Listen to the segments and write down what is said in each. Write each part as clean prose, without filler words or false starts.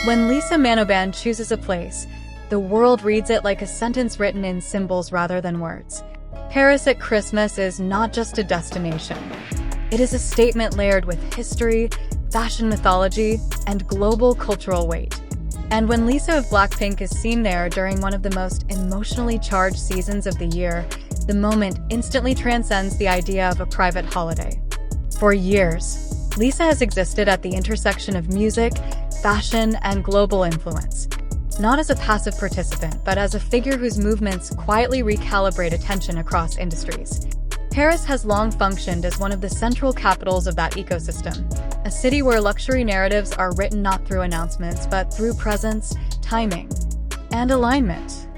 When Lisa Manoban chooses a place, the world reads it like a sentence written in symbols rather than words. Paris at Christmas is not just a destination. It is a statement layered with history, fashion mythology, and global cultural weight. And when Lisa of BLACKPINK is seen there during one of the most emotionally charged seasons of the year, the moment instantly transcends the idea of a private holiday. For years, Lisa has existed at the intersection of music, fashion, and global influence. Not as a passive participant, but as a figure whose movements quietly recalibrate attention across industries. Paris has long functioned as one of the central capitals of that ecosystem, a city where luxury narratives are written not through announcements, but through presence, timing, and alignment.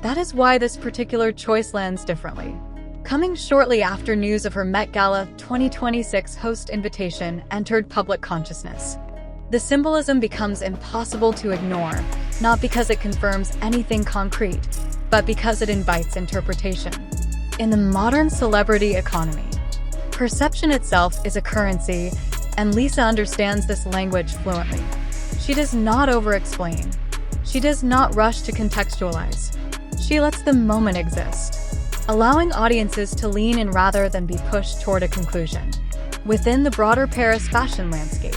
That is why this particular choice lands differently. Coming shortly after news of her Met Gala 2026 host invitation entered public consciousness, the symbolism becomes impossible to ignore, not because it confirms anything concrete, but because it invites interpretation. In the modern celebrity economy, perception itself is a currency, and Lisa understands this language fluently. She does not over-explain. She does not rush to contextualize. She lets the moment exist, allowing audiences to lean in rather than be pushed toward a conclusion. Within the broader Paris fashion landscape,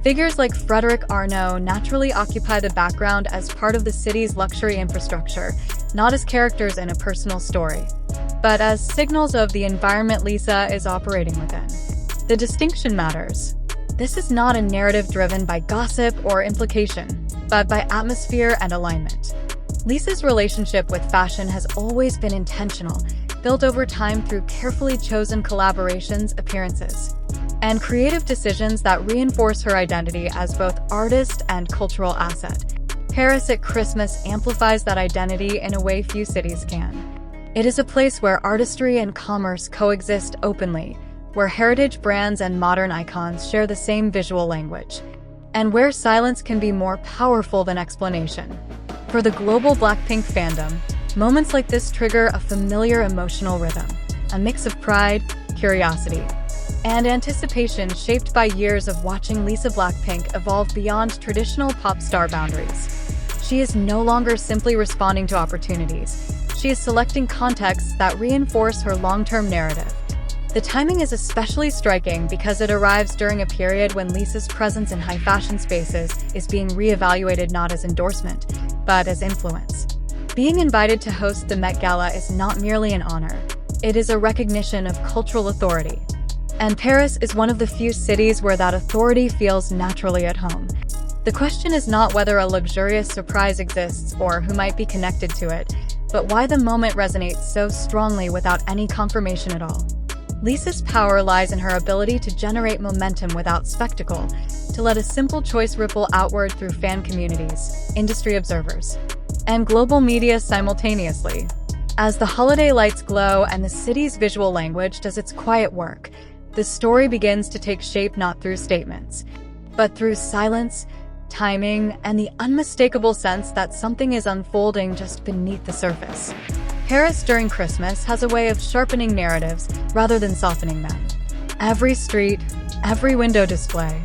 figures like Frédéric Arnault naturally occupy the background as part of the city's luxury infrastructure, not as characters in a personal story, but as signals of the environment Lisa is operating within. The distinction matters. This is not a narrative driven by gossip or implication, but by atmosphere and alignment. Lisa's relationship with fashion has always been intentional, built over time through carefully chosen collaborations, appearances, and creative decisions that reinforce her identity as both artist and cultural asset. Paris at Christmas amplifies that identity in a way few cities can. It is a place where artistry and commerce coexist openly, where heritage brands and modern icons share the same visual language, and where silence can be more powerful than explanation. For the global BLACKPINK fandom, moments like this trigger a familiar emotional rhythm, a mix of pride, curiosity, and anticipation shaped by years of watching Lisa BLACKPINK evolve beyond traditional pop star boundaries. She is no longer simply responding to opportunities. She is selecting contexts that reinforce her long-term narrative. The timing is especially striking because it arrives during a period when Lisa's presence in high fashion spaces is being reevaluated not as endorsement, but as influence. Being invited to host the Met Gala is not merely an honor. It is a recognition of cultural authority. And Paris is one of the few cities where that authority feels naturally at home. The question is not whether a luxurious surprise exists or who might be connected to it, but why the moment resonates so strongly without any confirmation at all. Lisa's power lies in her ability to generate momentum without spectacle, to let a simple choice ripple outward through fan communities, industry observers, and global media simultaneously. As the holiday lights glow and the city's visual language does its quiet work, the story begins to take shape not through statements, but through silence, timing, and the unmistakable sense that something is unfolding just beneath the surface. Paris during Christmas has a way of sharpening narratives rather than softening them. Every street, every window display,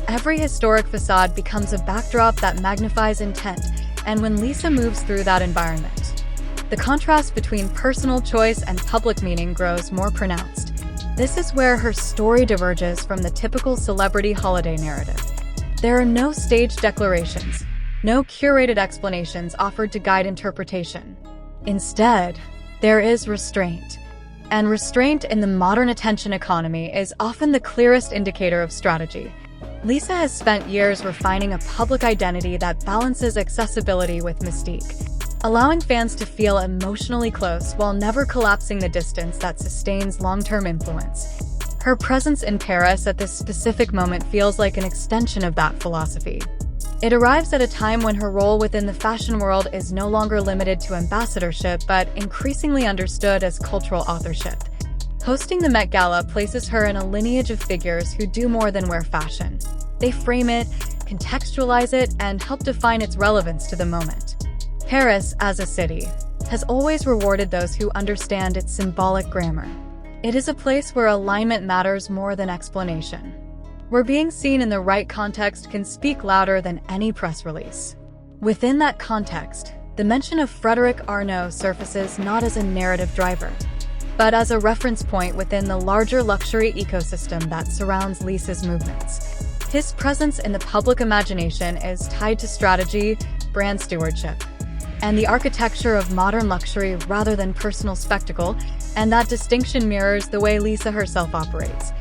every historic facade becomes a backdrop that magnifies intent, and when Lisa moves through that environment, the contrast between personal choice and public meaning grows more pronounced. This is where her story diverges from the typical celebrity holiday narrative. There are no staged declarations, no curated explanations offered to guide interpretation. Instead, there is restraint. And restraint in the modern attention economy is often the clearest indicator of strategy. Lisa has spent years refining a public identity that balances accessibility with mystique, allowing fans to feel emotionally close while never collapsing the distance that sustains long-term influence. Her presence in Paris at this specific moment feels like an extension of that philosophy. It arrives at a time when her role within the fashion world is no longer limited to ambassadorship, but increasingly understood as cultural authorship. Hosting the Met Gala places her in a lineage of figures who do more than wear fashion. They frame it, contextualize it, and help define its relevance to the moment. Paris, as a city, has always rewarded those who understand its symbolic grammar. It is a place where alignment matters more than explanation. where being seen in the right context can speak louder than any press release. Within that context, the mention of Frédéric Arnault surfaces not as a narrative driver, but as a reference point within the larger luxury ecosystem that surrounds Lisa's movements. His presence in the public imagination is tied to strategy, brand stewardship, and the architecture of modern luxury rather than personal spectacle, and that distinction mirrors the way Lisa herself operates.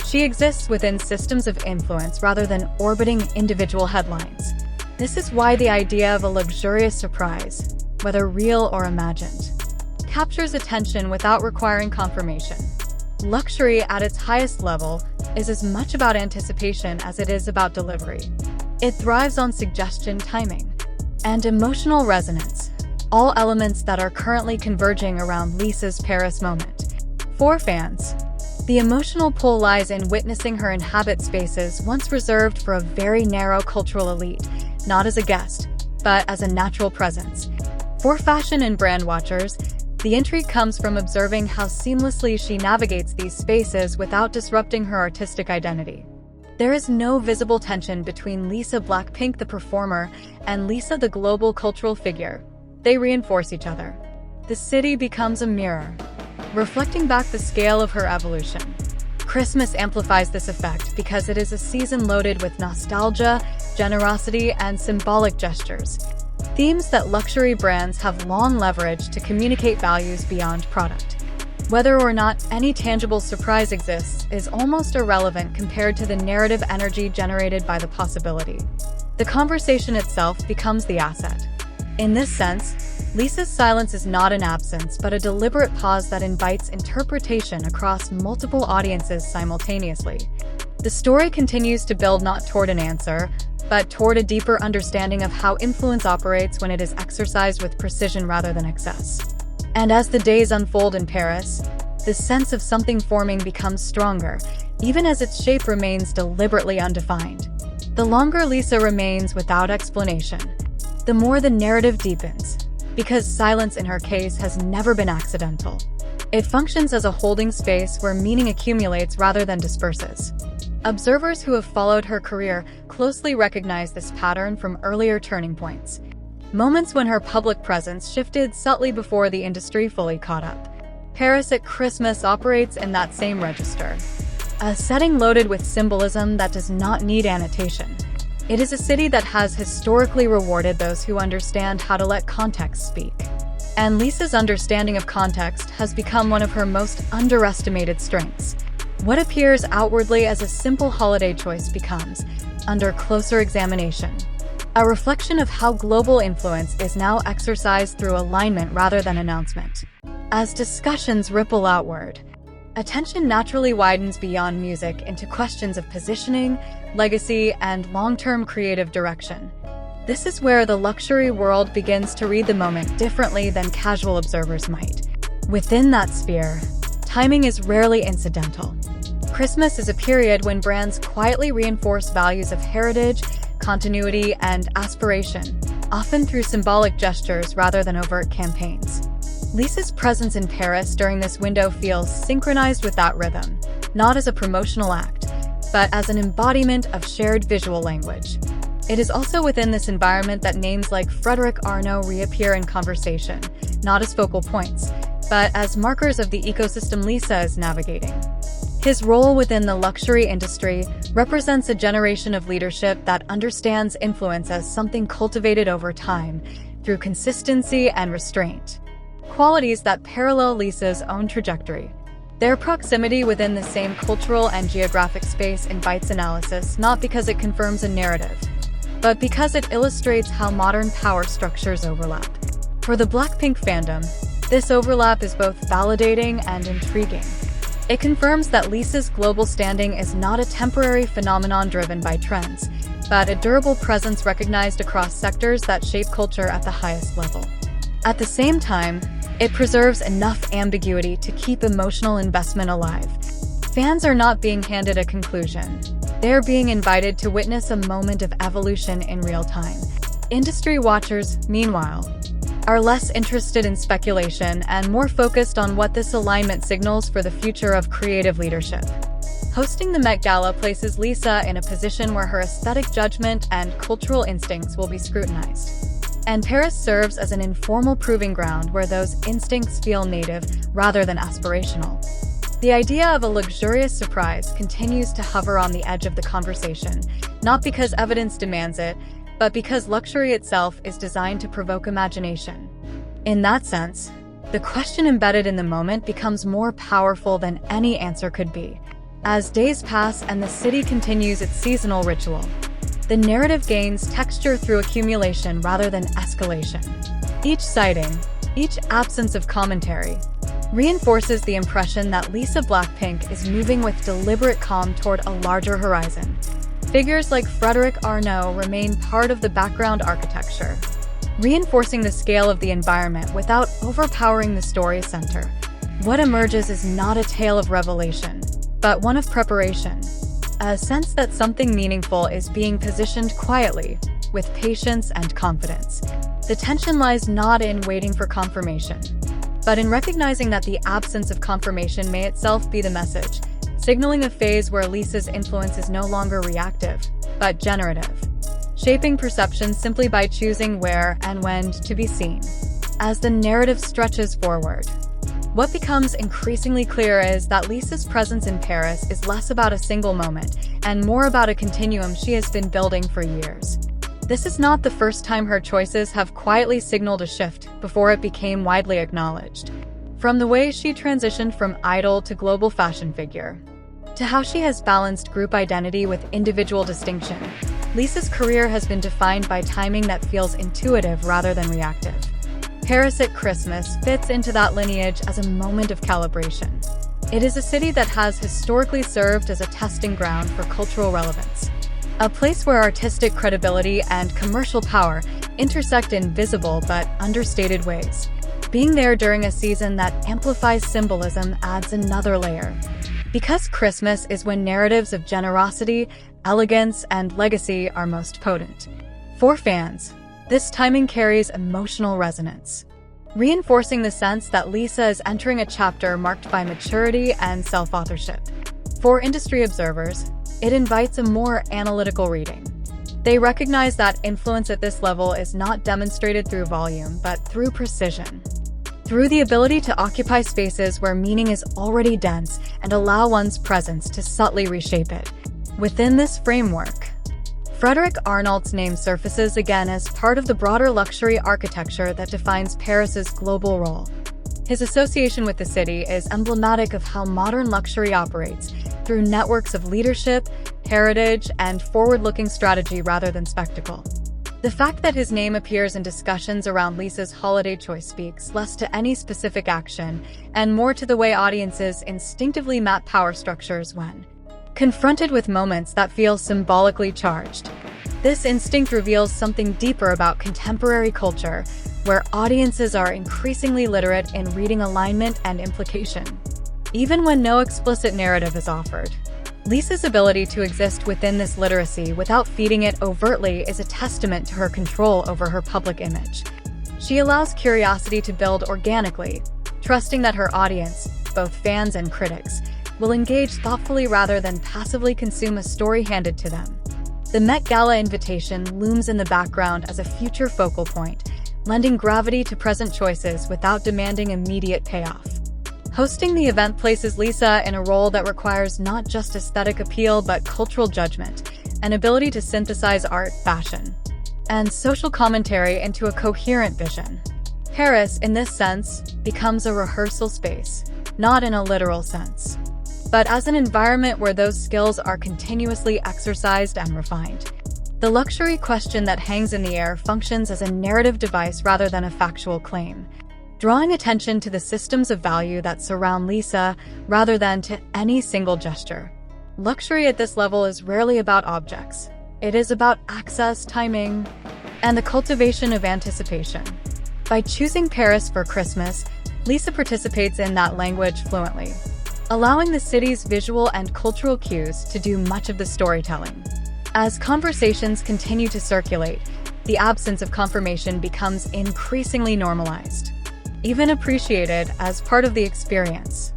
She exists within systems of influence rather than orbiting individual headlines. This is why the idea of a luxurious surprise, whether real or imagined, captures attention without requiring confirmation. Luxury at its highest level is as much about anticipation as it is about delivery. It thrives on suggestion, timing, and emotional resonance, all elements that are currently converging around Lisa's Paris moment. For fans, the emotional pull lies in witnessing her inhabit spaces once reserved for a very narrow cultural elite, not as a guest, but as a natural presence. For fashion and brand watchers, the intrigue comes from observing how seamlessly she navigates these spaces without disrupting her artistic identity. There is no visible tension between Lisa BLACKPINK the performer and Lisa the global cultural figure. They reinforce each other. The city becomes a mirror, reflecting back the scale of her evolution. Christmas amplifies this effect because it is a season loaded with nostalgia, generosity, and symbolic gestures, themes that luxury brands have long leveraged to communicate values beyond product. Whether or not any tangible surprise exists is almost irrelevant compared to the narrative energy generated by the possibility. The conversation itself becomes the asset. In this sense, Lisa's silence is not an absence, but a deliberate pause that invites interpretation across multiple audiences simultaneously. The story continues to build not toward an answer, but toward a deeper understanding of how influence operates when it is exercised with precision rather than excess. And as the days unfold in Paris, the sense of something forming becomes stronger, even as its shape remains deliberately undefined. The longer Lisa remains without explanation, the more the narrative deepens, because silence in her case has never been accidental. It functions as a holding space where meaning accumulates rather than disperses. Observers who have followed her career closely recognize this pattern from earlier turning points, moments when her public presence shifted subtly before the industry fully caught up. Paris at Christmas operates in that same register, a setting loaded with symbolism that does not need annotation. It is a city that has historically rewarded those who understand how to let context speak. And Lisa's understanding of context has become one of her most underestimated strengths. What appears outwardly as a simple holiday choice becomes, under closer examination, a reflection of how global influence is now exercised through alignment rather than announcement. As discussions ripple outward, attention naturally widens beyond music into questions of positioning, legacy, and long-term creative direction. This is where the luxury world begins to read the moment differently than casual observers might. Within that sphere, timing is rarely incidental. Christmas is a period when brands quietly reinforce values of heritage, continuity, and aspiration, often through symbolic gestures rather than overt campaigns. Lisa's presence in Paris during this window feels synchronized with that rhythm, not as a promotional act, but as an embodiment of shared visual language. It is also within this environment that names like Frédéric Arnault reappear in conversation, not as focal points, but as markers of the ecosystem Lisa is navigating. His role within the luxury industry represents a generation of leadership that understands influence as something cultivated over time through consistency and restraint, qualities that parallel Lisa's own trajectory. Their proximity within the same cultural and geographic space invites analysis not because it confirms a narrative, but because it illustrates how modern power structures overlap. For the BLACKPINK fandom, this overlap is both validating and intriguing. It confirms that Lisa's global standing is not a temporary phenomenon driven by trends, but a durable presence recognized across sectors that shape culture at the highest level. At the same time, it preserves enough ambiguity to keep emotional investment alive. Fans are not being handed a conclusion. They're being invited to witness a moment of evolution in real time. Industry watchers, meanwhile, are less interested in speculation and more focused on what this alignment signals for the future of creative leadership. Hosting the Met Gala places Lisa in a position where her aesthetic judgment and cultural instincts will be scrutinized. And Paris serves as an informal proving ground where those instincts feel native rather than aspirational. The idea of a luxurious surprise continues to hover on the edge of the conversation, not because evidence demands it, but because luxury itself is designed to provoke imagination. In that sense, the question embedded in the moment becomes more powerful than any answer could be. As days pass and the city continues its seasonal ritual, the narrative gains texture through accumulation rather than escalation. Each sighting, each absence of commentary, reinforces the impression that Lisa BLACKPINK is moving with deliberate calm toward a larger horizon. Figures like Frédéric Arnault remain part of the background architecture, reinforcing the scale of the environment without overpowering the story's center. What emerges is not a tale of revelation, but one of preparation, a sense that something meaningful is being positioned quietly, with patience and confidence. The tension lies not in waiting for confirmation, but in recognizing that the absence of confirmation may itself be the message, signaling a phase where Lisa's influence is no longer reactive, but generative, shaping perception simply by choosing where and when to be seen. As the narrative stretches forward, what becomes increasingly clear is that Lisa's presence in Paris is less about a single moment and more about a continuum she has been building for years. This is not the first time her choices have quietly signaled a shift before it became widely acknowledged. From the way she transitioned from idol to global fashion figure, to how she has balanced group identity with individual distinction, Lisa's career has been defined by timing that feels intuitive rather than reactive. Paris at Christmas fits into that lineage as a moment of calibration. It is a city that has historically served as a testing ground for cultural relevance, a place where artistic credibility and commercial power intersect in visible but understated ways. Being there during a season that amplifies symbolism adds another layer. Because Christmas is when narratives of generosity, elegance, and legacy are most potent. For fans, this timing carries emotional resonance, reinforcing the sense that Lisa is entering a chapter marked by maturity and self-authorship. For industry observers, it invites a more analytical reading. They recognize that influence at this level is not demonstrated through volume, but through precision. Through the ability to occupy spaces where meaning is already dense and allow one's presence to subtly reshape it. Within this framework, Frédéric Arnault's name surfaces again as part of the broader luxury architecture that defines Paris's global role. His association with the city is emblematic of how modern luxury operates, through networks of leadership, heritage, and forward-looking strategy rather than spectacle. The fact that his name appears in discussions around Lisa's holiday choice speaks less to any specific action and more to the way audiences instinctively map power structures when confronted with moments that feel symbolically charged. This instinct reveals something deeper about contemporary culture, where audiences are increasingly literate in reading alignment and implication. Even when no explicit narrative is offered, Lisa's ability to exist within this literacy without feeding it overtly is a testament to her control over her public image. She allows curiosity to build organically, trusting that her audience, both fans and critics, will engage thoughtfully rather than passively consume a story handed to them. The Met Gala invitation looms in the background as a future focal point, lending gravity to present choices without demanding immediate payoff. Hosting the event places Lisa in a role that requires not just aesthetic appeal but cultural judgment, an ability to synthesize art, fashion, and social commentary into a coherent vision. Paris, in this sense, becomes a rehearsal space, not in a literal sense, but as an environment where those skills are continuously exercised and refined. The luxury question that hangs in the air functions as a narrative device rather than a factual claim, drawing attention to the systems of value that surround Lisa rather than to any single gesture. Luxury at this level is rarely about objects. It is about access, timing, and the cultivation of anticipation. By choosing Paris for Christmas, Lisa participates in that language fluently, allowing the city's visual and cultural cues to do much of the storytelling. As conversations continue to circulate, the absence of confirmation becomes increasingly normalized, even appreciated as part of the experience.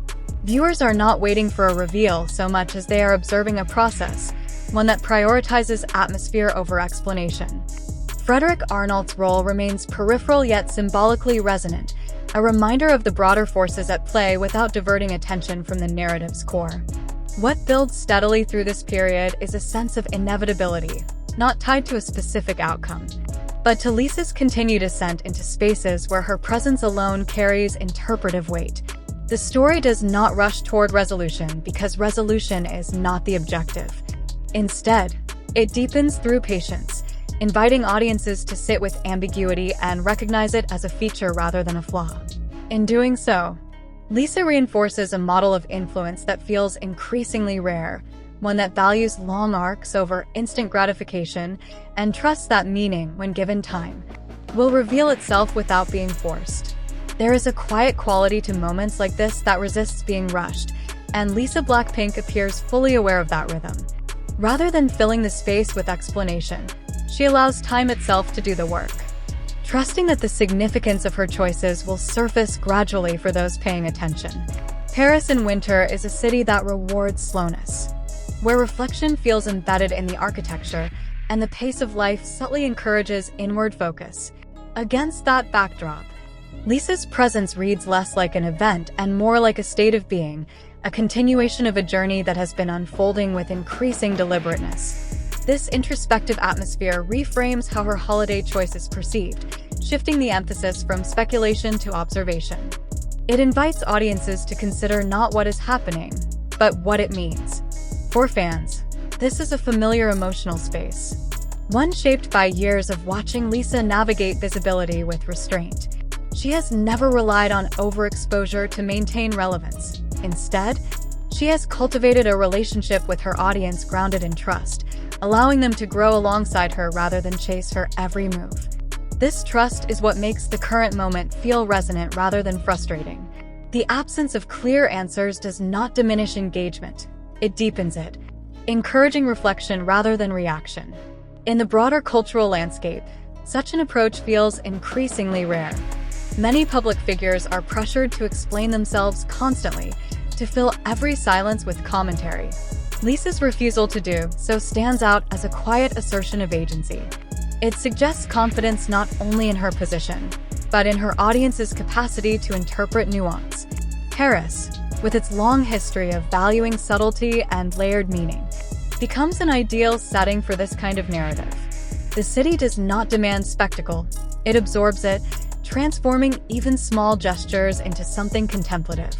Viewers are not waiting for a reveal so much as they are observing a process, one that prioritizes atmosphere over explanation. Frédéric Arnault's role remains peripheral yet symbolically resonant, a reminder of the broader forces at play without diverting attention from the narrative's core. What builds steadily through this period is a sense of inevitability, not tied to a specific outcome, but to Lisa's continued ascent into spaces where her presence alone carries interpretive weight. The story does not rush toward resolution because resolution is not the objective. Instead, it deepens through patience, inviting audiences to sit with ambiguity and recognize it as a feature rather than a flaw. In doing so, Lisa reinforces a model of influence that feels increasingly rare, one that values long arcs over instant gratification and trusts that meaning, when given time, will reveal itself without being forced. There is a quiet quality to moments like this that resists being rushed, and Lisa BLACKPINK appears fully aware of that rhythm. Rather than filling the space with explanation, she allows time itself to do the work, trusting that the significance of her choices will surface gradually for those paying attention. Paris in winter is a city that rewards slowness, where reflection feels embedded in the architecture and the pace of life subtly encourages inward focus. Against that backdrop, Lisa's presence reads less like an event and more like a state of being, a continuation of a journey that has been unfolding with increasing deliberateness. This introspective atmosphere reframes how her holiday choice is perceived, shifting the emphasis from speculation to observation. It invites audiences to consider not what is happening, but what it means. For fans, this is a familiar emotional space, one shaped by years of watching Lisa navigate visibility with restraint. She has never relied on overexposure to maintain relevance. Instead, she has cultivated a relationship with her audience grounded in trust, allowing them to grow alongside her rather than chase her every move. This trust is what makes the current moment feel resonant rather than frustrating. The absence of clear answers does not diminish engagement, it deepens it, encouraging reflection rather than reaction. In the broader cultural landscape, such an approach feels increasingly rare. Many public figures are pressured to explain themselves constantly, to fill every silence with commentary. Lisa's refusal to do so stands out as a quiet assertion of agency. It suggests confidence not only in her position, but in her audience's capacity to interpret nuance. Paris, with its long history of valuing subtlety and layered meaning, becomes an ideal setting for this kind of narrative. The city does not demand spectacle, it absorbs it, transforming even small gestures into something contemplative.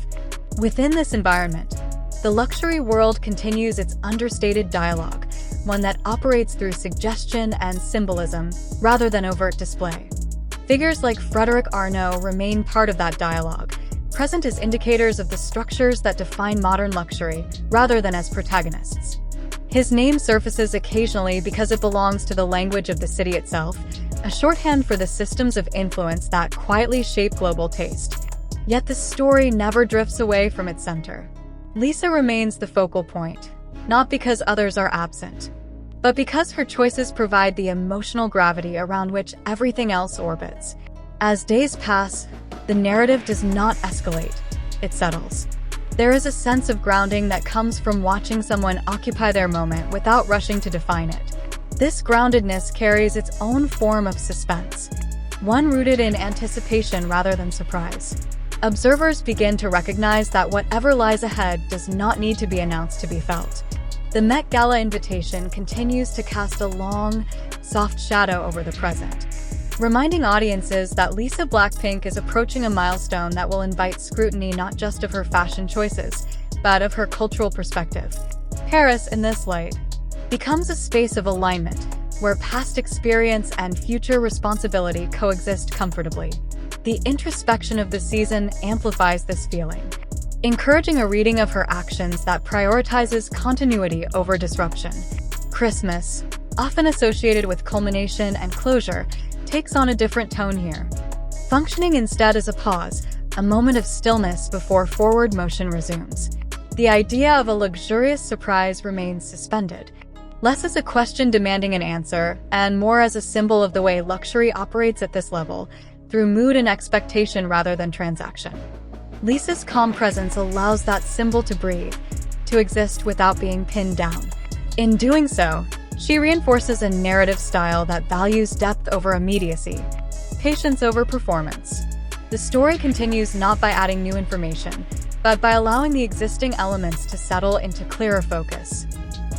Within this environment, the luxury world continues its understated dialogue, one that operates through suggestion and symbolism rather than overt display. Figures like Frédéric Arnault remain part of that dialogue, present as indicators of the structures that define modern luxury rather than as protagonists. His name surfaces occasionally because it belongs to the language of the city itself, a shorthand for the systems of influence that quietly shape global taste. Yet the story never drifts away from its center. Lisa remains the focal point, not because others are absent, but because her choices provide the emotional gravity around which everything else orbits. As days pass, the narrative does not escalate, it settles. There is a sense of grounding that comes from watching someone occupy their moment without rushing to define it. This groundedness carries its own form of suspense, one rooted in anticipation rather than surprise. Observers begin to recognize that whatever lies ahead does not need to be announced to be felt. The Met Gala invitation continues to cast a long, soft shadow over the present, reminding audiences that Lisa BLACKPINK is approaching a milestone that will invite scrutiny not just of her fashion choices, but of her cultural perspective. Paris, in this light, becomes a space of alignment, where past experience and future responsibility coexist comfortably. The introspection of the season amplifies this feeling, encouraging a reading of her actions that prioritizes continuity over disruption. Christmas, often associated with culmination and closure, takes on a different tone here, functioning instead as a pause, a moment of stillness before forward motion resumes. The idea of a luxurious surprise remains suspended, less as a question demanding an answer, and more as a symbol of the way luxury operates at this level, through mood and expectation rather than transaction. Lisa's calm presence allows that symbol to breathe, to exist without being pinned down. In doing so, she reinforces a narrative style that values depth over immediacy, patience over performance. The story continues not by adding new information, but by allowing the existing elements to settle into clearer focus,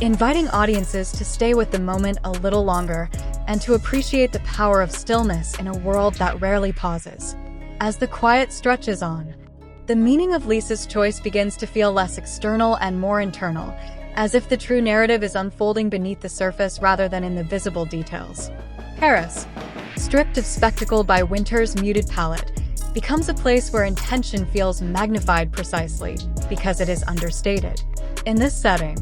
inviting audiences to stay with the moment a little longer and to appreciate the power of stillness in a world that rarely pauses. As the quiet stretches on, the meaning of Lisa's choice begins to feel less external and more internal, as if the true narrative is unfolding beneath the surface rather than in the visible details. Paris, stripped of spectacle by winter's muted palette, becomes a place where intention feels magnified precisely because it is understated. In this setting,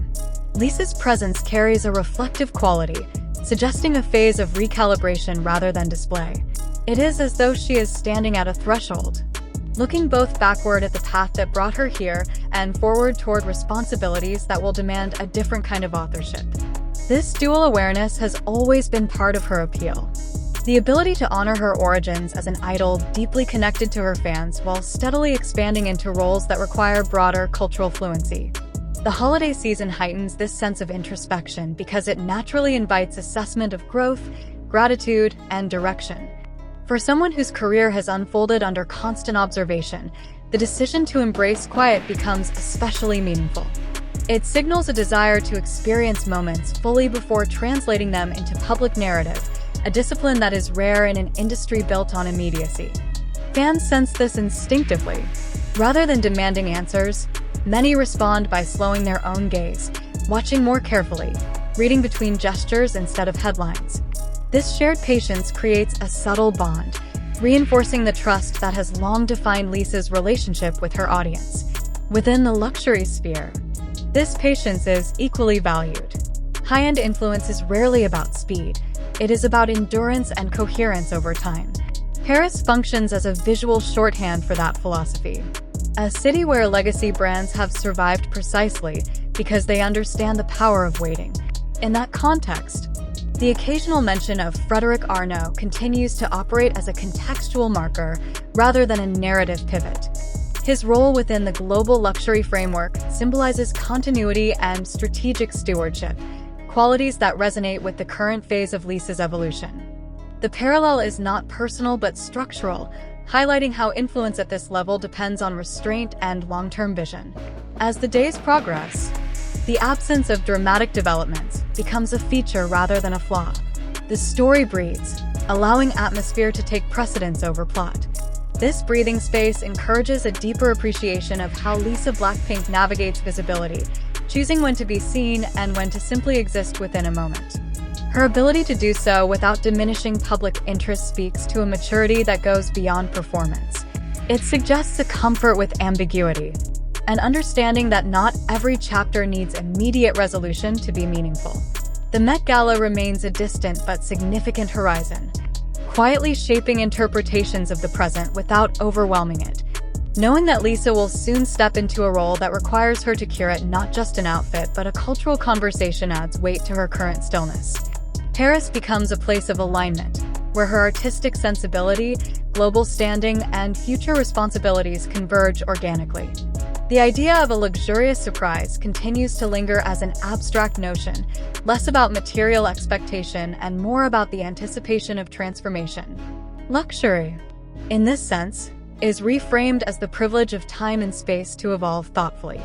Lisa's presence carries a reflective quality, suggesting a phase of recalibration rather than display. It is as though she is standing at a threshold, looking both backward at the path that brought her here and forward toward responsibilities that will demand a different kind of authorship. This dual awareness has always been part of her appeal. The ability to honor her origins as an idol deeply connected to her fans while steadily expanding into roles that require broader cultural fluency. The holiday season heightens this sense of introspection because it naturally invites assessment of growth, gratitude, and direction. For someone whose career has unfolded under constant observation, the decision to embrace quiet becomes especially meaningful. It signals a desire to experience moments fully before translating them into public narrative, a discipline that is rare in an industry built on immediacy. Fans sense this instinctively. Rather than demanding answers, many respond by slowing their own gaze, watching more carefully, reading between gestures instead of headlines. This shared patience creates a subtle bond, reinforcing the trust that has long defined Lisa's relationship with her audience. Within the luxury sphere, this patience is equally valued. High-end influence is rarely about speed. It is about endurance and coherence over time. Paris functions as a visual shorthand for that philosophy. A city where legacy brands have survived precisely because they understand the power of waiting. In that context, the occasional mention of Frédéric Arnault continues to operate as a contextual marker rather than a narrative pivot. His role within the global luxury framework symbolizes continuity and strategic stewardship, qualities that resonate with the current phase of Lisa's evolution. The parallel is not personal but structural, highlighting how influence at this level depends on restraint and long-term vision. As the days progress, the absence of dramatic developments becomes a feature rather than a flaw. The story breathes, allowing atmosphere to take precedence over plot. This breathing space encourages a deeper appreciation of how Lisa BLACKPINK navigates visibility, choosing when to be seen and when to simply exist within a moment. Her ability to do so without diminishing public interest speaks to a maturity that goes beyond performance. It suggests a comfort with ambiguity, an understanding that not every chapter needs immediate resolution to be meaningful. The Met Gala remains a distant but significant horizon, quietly shaping interpretations of the present without overwhelming it. Knowing that Lisa will soon step into a role that requires her to curate not just an outfit but a cultural conversation adds weight to her current stillness. Paris becomes a place of alignment, where her artistic sensibility, global standing, and future responsibilities converge organically. The idea of a luxurious surprise continues to linger as an abstract notion, less about material expectation and more about the anticipation of transformation. Luxury, in this sense, is reframed as the privilege of time and space to evolve thoughtfully.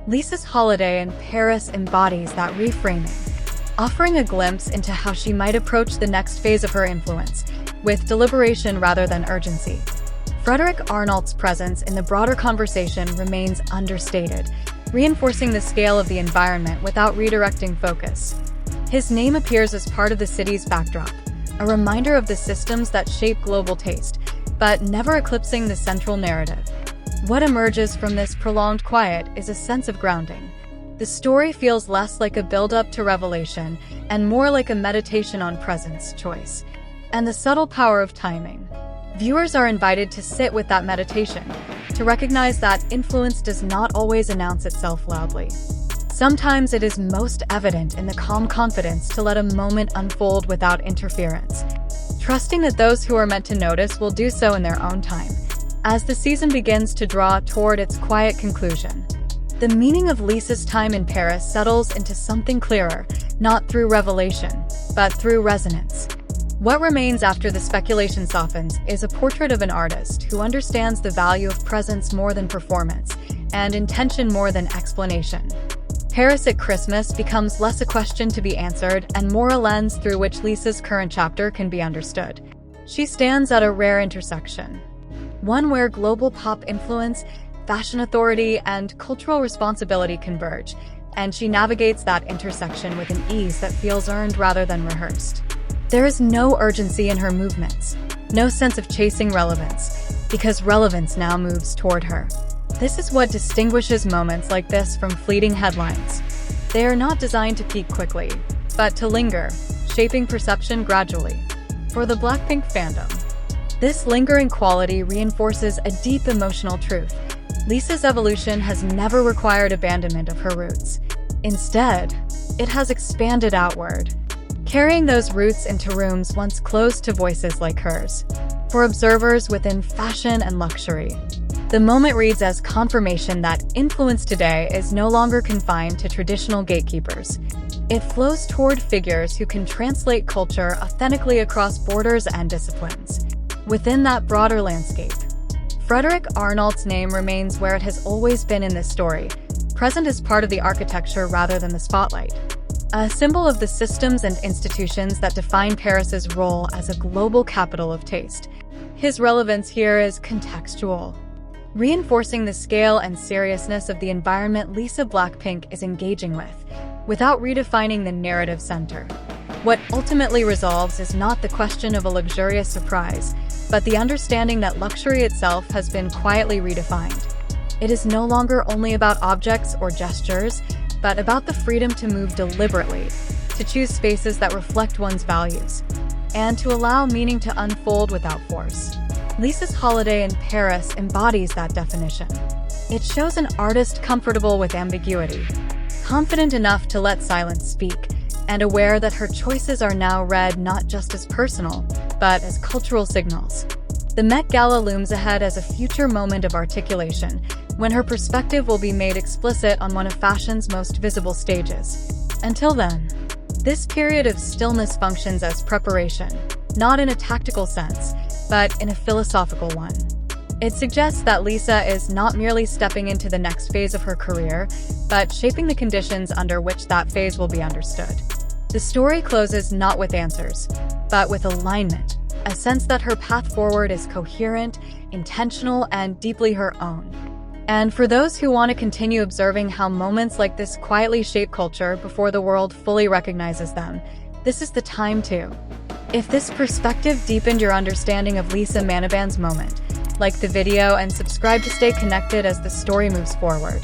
Lisa's holiday in Paris embodies that reframing, offering a glimpse into how she might approach the next phase of her influence, with deliberation rather than urgency. Frédéric Arnault's presence in the broader conversation remains understated, reinforcing the scale of the environment without redirecting focus. His name appears as part of the city's backdrop, a reminder of the systems that shape global taste, but never eclipsing the central narrative. What emerges from this prolonged quiet is a sense of grounding. The story feels less like a build-up to revelation and more like a meditation on presence, choice, and the subtle power of timing. Viewers are invited to sit with that meditation, to recognize that influence does not always announce itself loudly. Sometimes it is most evident in the calm confidence to let a moment unfold without interference, trusting that those who are meant to notice will do so in their own time. As the season begins to draw toward its quiet conclusion, the meaning of Lisa's time in Paris settles into something clearer, not through revelation, but through resonance. What remains after the speculation softens is a portrait of an artist who understands the value of presence more than performance, and intention more than explanation. Paris at Christmas becomes less a question to be answered and more a lens through which Lisa's current chapter can be understood. She stands at a rare intersection, one where global pop influence, fashion authority, and cultural responsibility converge, and she navigates that intersection with an ease that feels earned rather than rehearsed. There is no urgency in her movements, no sense of chasing relevance, because relevance now moves toward her. This is what distinguishes moments like this from fleeting headlines. They are not designed to peak quickly, but to linger, shaping perception gradually. For the BLACKPINK fandom, this lingering quality reinforces a deep emotional truth. Lisa's evolution has never required abandonment of her roots. Instead, it has expanded outward, carrying those roots into rooms once closed to voices like hers. For observers within fashion and luxury, the moment reads as confirmation that influence today is no longer confined to traditional gatekeepers. It flows toward figures who can translate culture authentically across borders and disciplines. Within that broader landscape, Frédéric Arnault's name remains where it has always been in this story, present as part of the architecture rather than the spotlight. A symbol of the systems and institutions that define Paris's role as a global capital of taste. His relevance here is contextual, reinforcing the scale and seriousness of the environment Lisa BLACKPINK is engaging with, without redefining the narrative center. What ultimately resolves is not the question of a luxurious surprise, but the understanding that luxury itself has been quietly redefined. It is no longer only about objects or gestures, but about the freedom to move deliberately, to choose spaces that reflect one's values, and to allow meaning to unfold without force. Lisa's holiday in Paris embodies that definition. It shows an artist comfortable with ambiguity, confident enough to let silence speak, and aware that her choices are now read not just as personal, but as cultural signals. The Met Gala looms ahead as a future moment of articulation, when her perspective will be made explicit on one of fashion's most visible stages. Until then, this period of stillness functions as preparation, not in a tactical sense, but in a philosophical one. It suggests that Lisa is not merely stepping into the next phase of her career, but shaping the conditions under which that phase will be understood. The story closes not with answers, but with alignment, a sense that her path forward is coherent, intentional, and deeply her own. And for those who want to continue observing how moments like this quietly shape culture before the world fully recognizes them, this is the time to. If this perspective deepened your understanding of Lisa Manaban's moment, like the video and subscribe to stay connected as the story moves forward.